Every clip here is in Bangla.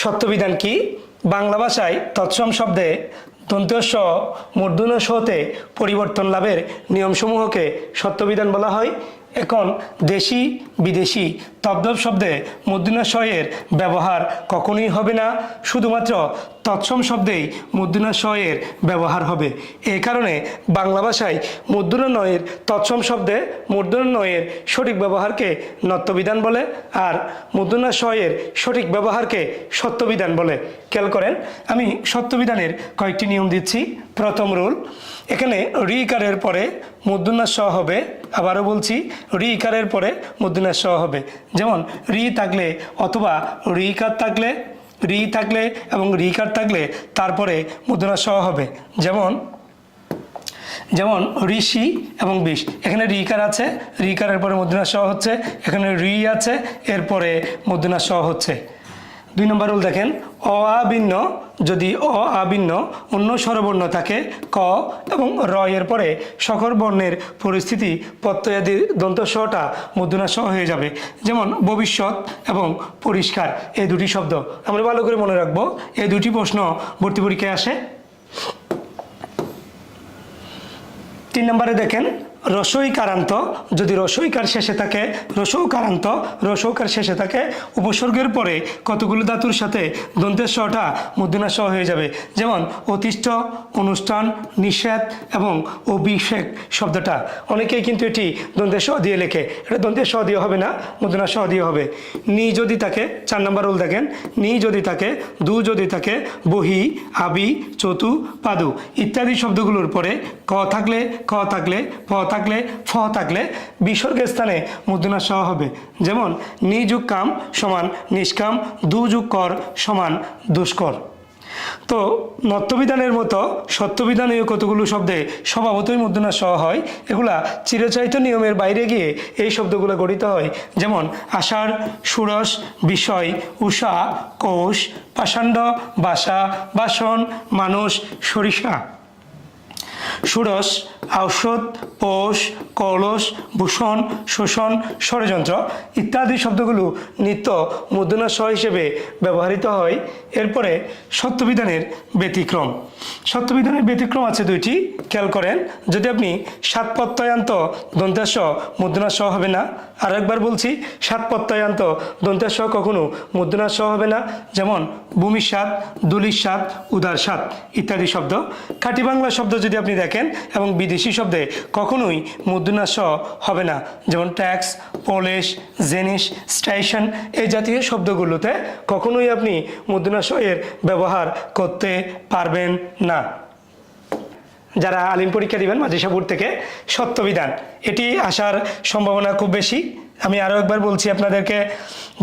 সত্যবিধান কি? বাংলা ভাষায় তৎসম শব্দে দন্ত্য স মূর্ধন্য স-তে পরিবর্তন লাভের নিয়মসমূহকে সত্যবিধান বলা হয়। এখন দেশি বিদেশি তদ্ভব শব্দে মূর্ধন্য স-এর ব্যবহার কখনোই হবে না, শুধুমাত্র তৎসম শব্দেই মূর্ধন্য স-এর ব্যবহার হবে। এই কারণে বাংলা ভাষায় মূর্ধন্য ন-এর তৎসম শব্দে মূর্ধন্য ন-এর সঠিক ব্যবহারকে নত্যবিধান বলে, আর মূর্ধন্য স-এর সঠিক ব্যবহারকে সত্যবিধান বলে। খেয়াল করেন, আমি সত্যবিধানের কয়েকটি নিয়ম দিচ্ছি। প্রথম রুল, এখানে ঋকারের পরে মূর্ধন্য স হবে। আবারও বলছি, ঋকারের পরে মূর্ধন্য স হবে। যেমন ঋ থাকলে অথবা ঋকার থাকলে, ঋ থাকলে এবং ঋকার থাকলে তারপরে মূর্ধন্য স হবে। যেমন ঋষি এবং বিষ, এখানে ঋকার আছে, ঋকারের পরে মূর্ধন্য স হচ্ছে। এখানে ঋ আছে, এরপরে মূর্ধন্য স হচ্ছে। 2 নম্বর রুল দেখেন, অ আ ভিন্ন যদি অ আ ভিন্ন অন্য স্বরবর্ণ থাকে ক এবং র এর পরে সকল বর্ণের পরিস্থিতি প্রত্যয়াদি দন্ত স-টা মূর্ধন্য স হয়ে যাবে। যেমন ভবিষ্যৎ এবং পরিষ্কার, এই দুটি শব্দ আমরা ভালো করে মনে রাখবো। এই দুটি প্রশ্ন ভর্তি পরীক্ষায় আসে। 3 নম্বরে দেখেন, রসইকারান্ত যদি রসইকার শেষে থাকে, রসৌকার শেষে থাকে, উপসর্গের পরে কতগুলো ধাতুর সাথে দন্তের স-টা মূর্ধন্য স হয়ে যাবে। যেমন অতিষ্ঠ, অনুষ্ঠান, নিষেধ এবং অভিষেক শব্দটা অনেকেই কিন্তু এটি দন্তের স দিয়ে লেখে, এটা দন্তের স দিয়ে হবে না, মূর্ধন্য স দিয়ে হবে। নি যদি থাকে, 4 নম্বর রুল দেখেন, নি যদি থাকে, দু যদি থাকে, বহি, আবি, চতু, পাদু ইত্যাদি শব্দগুলোর পরে ক থাকলে, খ থাকলে, প থাকলে, ফ থাকলে বিসর্গের স্থানে মূর্ধন্য স হবে। যেমন নি যুগ কাম সমান নিষ্কাম, দু যুগ কর সমান দুষ্কর। তো নত্যবিধানের মতো সত্যবিধানেও কতগুলো শব্দে স্বভাবতই মূর্ধন্য স হয়, এগুলা চিরচারিত নিয়মের বাইরে গিয়ে এই শব্দগুলো গঠিত হয়। যেমন আষাঢ়, ষোড়শ, বিষয়, উষা, কোষ, পাষাণ্ড, বাসা, বাসন, মানুষ, সরিষা। ষোড়শ, ঔষধ, পোষ, কলস, ভূষণ, শোষণ, ষড়যন্ত্র ইত্যাদি শব্দগুলো নিত্য মূর্ধন্য স হিসেবে ব্যবহৃত হয়। এরপরে সত্যবিধানের ব্যতিক্রম। সত্যবিধানের ব্যতিক্রম আছে 2টি, খেয়াল করেন। যদি আপনি 7 প্রত্যয়ান্ত দন্তের স মূর্ধন্য স হবে না। আর একবার বলছি, 7 প্রত্যয়ান্ত দন্তের স কখনো মূর্ধন্য স হবে না। যেমন ভূমির স্বাদ, ধুলির স্বাদ, উদার স্বাদ ইত্যাদি শব্দ। খাঁটি বাংলা শব্দ যদি আপনি দেখেন এবং বিদেশি শব্দে কখনোই মূর্ধন্য স হবে না। যেমন ট্যাক্স, পলিশ, জেনিস, স্টেশন এই জাতীয় শব্দগুলোতে কখনোই আপনি মূর্ধন্য স এর ব্যবহার করতে পারবেন না। যারা আলিম পরীক্ষা দিবেন মাদ্রাসা বোর্ড থেকে, সত্যবিধান এটি আসার সম্ভাবনা খুব বেশি। আমি আরও একবার বলছি আপনাদেরকে,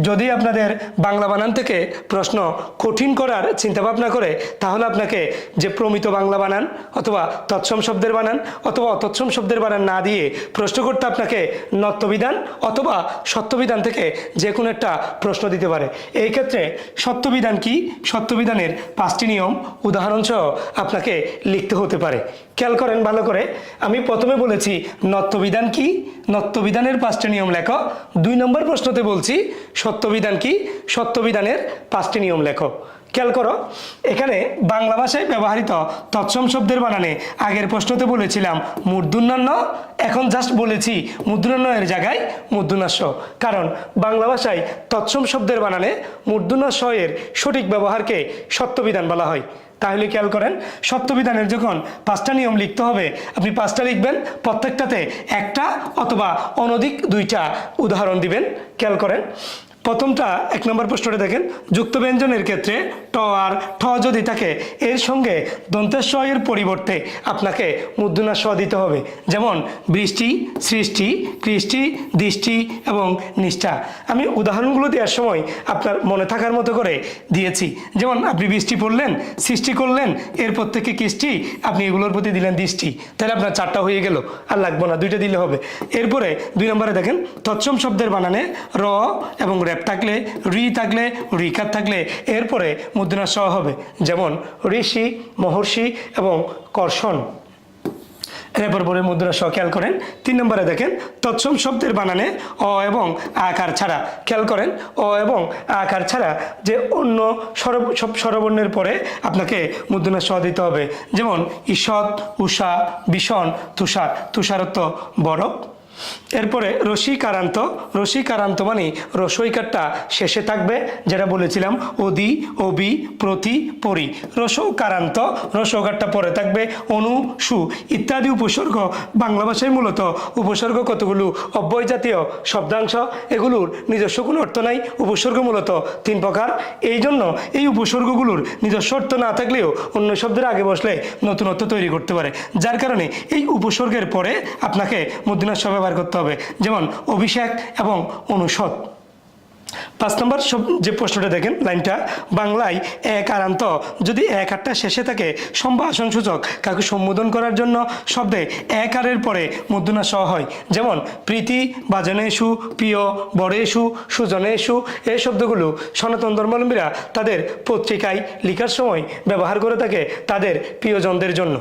যদি আপনাদের বাংলা বানান থেকে প্রশ্ন কঠিন করার চিন্তাভাবনা করে, তাহলে আপনাকে যে প্রমিত বাংলা বানান অথবা তৎসম শব্দের বানান অথবা অতৎসম শব্দের বানান না দিয়ে প্রশ্ন করতে আপনাকে নত্যবিধান অথবা সত্যবিধান থেকে যে কোনো একটা প্রশ্ন দিতে পারে। এই ক্ষেত্রে সত্যবিধান কি, সত্যবিধানের 5টি নিয়ম উদাহরণসহ আপনাকে লিখতে হতে পারে। খেয়াল করেন ভালো করে, আমি প্রথমে বলেছি নত্যবিধান কি, নত্যবিধানের 5টি নিয়ম লেখো। 2 নম্বর প্রশ্নতে বলছি সত্যবিধান কি, সত্যবিধানের 5টি নিয়ম লেখো। খেয়াল করো, এখানে বাংলা ভাষায় ব্যবহৃত তৎসম শব্দের বানানে আগের প্রশ্নতে বলেছিলাম মূর্ধন্য ণ, এখন জাস্ট বলেছি মূর্ধন্য ণ এর জায়গায় মূর্ধন্য স। কারণ বাংলা ভাষায় তৎসম শব্দের বানানে মূর্ধন্য স এর সঠিক ব্যবহারকে সত্যবিধান বলা হয়। তাহলে খেয়াল করেন, সত্যবিধানের যখন 5টা নিয়ম লিখতে হবে, আপনি 5টা লিখবেন, প্রত্যেকটাতে একটা অথবা অনধিক 2টা উদাহরণ দিবেন। খেয়াল করেন, প্রথমটা 1 নম্বর প্রশ্নটা দেখেন, যুক্ত ব্যঞ্জনের ক্ষেত্রে ট আর ঠ যদি থাকে, এর সঙ্গে দন্তের স এর পরিবর্তে আপনাকে মূর্ধন্য স দিতে হবে। যেমন বৃষ্টি, সৃষ্টি, কৃষ্টি, দৃষ্টি এবং নিষ্ঠা। আমি উদাহরণগুলো দেওয়ার সময় আপনার মনে থাকার মতো করে দিয়েছি। যেমন আপনি বৃষ্টি পড়লেন, সৃষ্টি করলেন, এরপর থেকে কৃষ্টি, আপনি এগুলোর প্রতি দিলেন দৃষ্টি, তাহলে আপনার 4টা হয়ে গেল, আর লাগবো না, 2টা দিলে হবে। এরপরে 2 নম্বরে দেখেন, তৎসম শব্দের বানানে র এবং রেপ থাকলে, রি থাকলে, রিকার থাকলে এরপরে মূর্ধন্য স হবে। যেমন ঋষি, মহর্ষি এবং কর্ষণ। এরপর পরে মুদ্রা সহ খেয়াল করেন। 3 নম্বরে দেখেন তৎসম শব্দের বানানে অ এবং আকার ছাড়া, খেয়াল করেন অ এবং আকার ছাড়া যে অন্য সব স্বরবর্ণের পরে আপনাকে মূর্ধন্য স দিতে হবে। যেমন ঈষৎ, উষা, ভীষণ, তুষার, তুষারত্ব বরফ। এরপরে রসিকারান্ত, রসিকারান্ত মানে রসইকারটা শেষে থাকবে, যেটা বলেছিলাম অদি, অবি, প্রতি, পরি। রসকারান্ত, রসকারটা পরে থাকবে অনু, সু ইত্যাদি উপসর্গ। বাংলা ভাষায় মূলত উপসর্গ কতগুলো অব্যয় জাতীয় শব্দাংশ, এগুলোর নিজস্ব কোনো অর্থ নাই। উপসর্গ মূলত 3 প্রকার। এই জন্য এই উপসর্গগুলোর নিজস্ব অর্থ না থাকলেও অন্য শব্দের আগে বসলে নতুন অর্থ তৈরি করতে পারে, যার কারণে এই উপসর্গের পরে আপনাকে মূর্ধন্য স ব্যবহার করতে হবে। যেমন অভিষেক এবং অনুষদ। 5 নম্বর যে প্রশ্নটা দেখেন লাইনটা, বাংলায় এক আরান্ত যদি এক আরটা শেষে থাকে সম্ভাষণ সূচক কাউকে সম্বোধন করার জন্য শব্দে এক আরের পরে মূর্ধন্য স হয়। যেমন প্রীতি, বাজনেষু, প্রিয়, বরেষু, সুজনেষু। এই শব্দগুলো সনাতন ধর্মাবলম্বীরা তাদের পত্রিকায় লেখার সময় ব্যবহার করে থাকে তাদের প্রিয়জনদের জন্য।